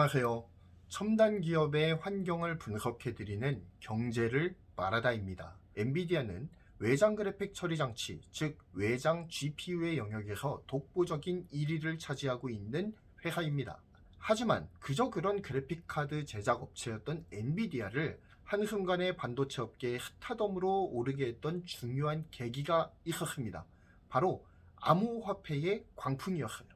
안녕하세요. 첨단 기업의 환경을 분석해드리는 경제를 말하다입니다. 엔비디아는 외장 그래픽 처리 장치, 즉 외장 GPU의 영역에서 독보적인 1위를 차지하고 있는 회사입니다. 하지만 그저 그런 그래픽 카드 제작 업체였던 엔비디아를 한순간에 반도체 업계의 스타덤으로 오르게 했던 중요한 계기가 있었습니다. 바로 암호화폐의 광풍이었어요.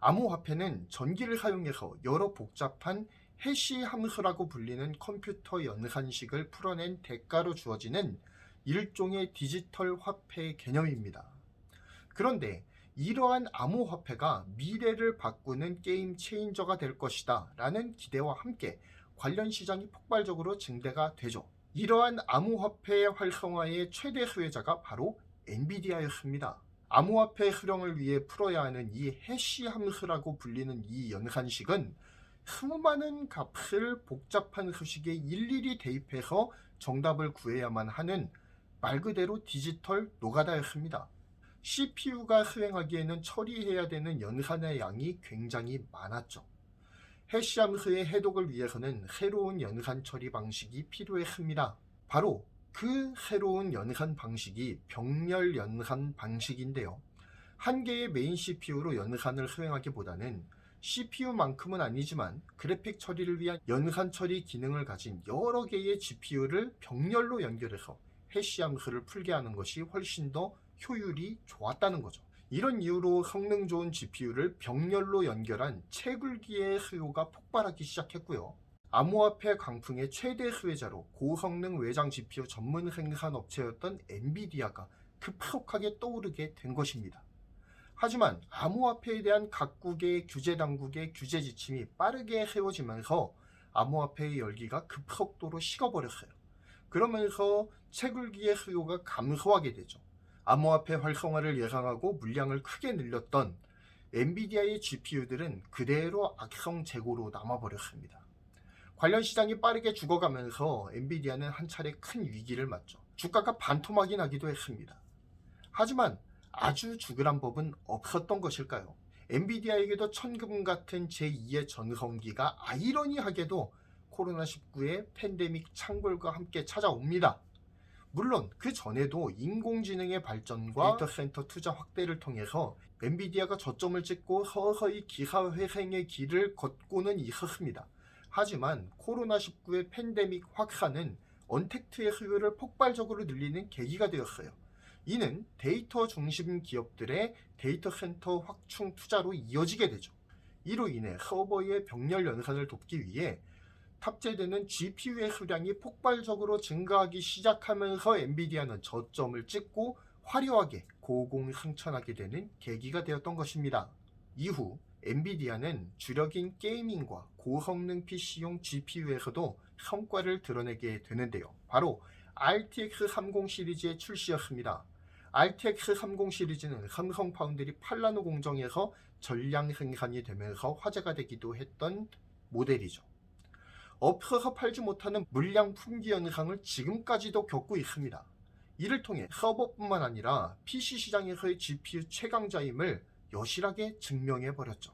암호화폐는 전기를 사용해서 여러 복잡한 해시 함수라고 불리는 컴퓨터 연산식을 풀어낸 대가로 주어지는 일종의 디지털 화폐 개념입니다. 그런데 이러한 암호화폐가 미래를 바꾸는 게임 체인저가 될 것이다 라는 기대와 함께 관련 시장이 폭발적으로 증대가 되죠. 이러한 암호화폐 활성화의 최대 수혜자가 바로 엔비디아였습니다. 암호화폐 수령을 위해 풀어야 하는 이 해시 함수라고 불리는 이 연산식은 수많은 값을 복잡한 수식에 일일이 대입해서 정답을 구해야만 하는 말 그대로 디지털 노가다였습니다. CPU가 수행하기에는 처리해야 되는 연산의 양이 굉장히 많았죠. 해시 함수의 해독을 위해서는 새로운 연산 처리 방식이 필요했습니다. 바로 그 새로운 연산 방식이 병렬 연산 방식인데요. 한 개의 메인 CPU로 연산을 수행하기보다는 CPU만큼은 아니지만 그래픽 처리를 위한 연산 처리 기능을 가진 여러 개의 GPU를 병렬로 연결해서 해시 함수를 풀게 하는 것이 훨씬 더 효율이 좋았다는 거죠. 이런 이유로 성능 좋은 GPU를 병렬로 연결한 채굴기의 수요가 폭발하기 시작했고요. 암호화폐 강풍의 최대 수혜자로 고성능 외장 GPU 전문 생산 업체였던 엔비디아가 급속하게 떠오르게 된 것입니다. 하지만 암호화폐에 대한 각국의 규제 당국의 규제 지침이 빠르게 세워지면서 암호화폐의 열기가 급속도로 식어버렸어요. 그러면서 채굴기의 수요가 감소하게 되죠. 암호화폐 활성화를 예상하고 물량을 크게 늘렸던 엔비디아의 GPU들은 그대로 악성 재고로 남아버렸습니다. 관련 시장이 빠르게 죽어가면서 엔비디아는 한 차례 큰 위기를 맞죠. 주가가 반토막이 나기도 했습니다. 하지만 아주 죽으란 법은 없었던 것일까요? 엔비디아에게도 천금 같은 제2의 전성기가 아이러니하게도 코로나19의 팬데믹 창궐과 함께 찾아옵니다. 물론 그 전에도 인공지능의 발전과 데이터 센터 투자 확대를 통해서 엔비디아가 저점을 찍고 서서히 기사 회생의 길을 걷고는 있었습니다. 하지만 코로나19의 팬데믹 확산은 언택트의 수요를 폭발적으로 늘리는 계기가 되었어요. 이는 데이터 중심 기업들의 데이터 센터 확충 투자로 이어지게 되죠. 이로 인해 서버의 병렬 연산을 돕기 위해 탑재되는 GPU의 수량이 폭발적으로 증가하기 시작하면서 엔비디아는 저점을 찍고 화려하게 고공승천하게 되는 계기가 되었던 것입니다. 이후 엔비디아는 주력인 게이밍과 고성능 PC용 GPU에서도 성과를 드러내게 되는데요. 바로 RTX 30 시리즈의 출시였습니다. RTX 30 시리즈는 삼성 파운드리 팔라노 공정에서 전량 생산이 되면서 화제가 되기도 했던 모델이죠. 없어서 팔지 못하는 물량 품귀 현상을 지금까지도 겪고 있습니다. 이를 통해 서버뿐만 아니라 PC 시장에서의 GPU 최강자임을 여실하게 증명해버렸죠.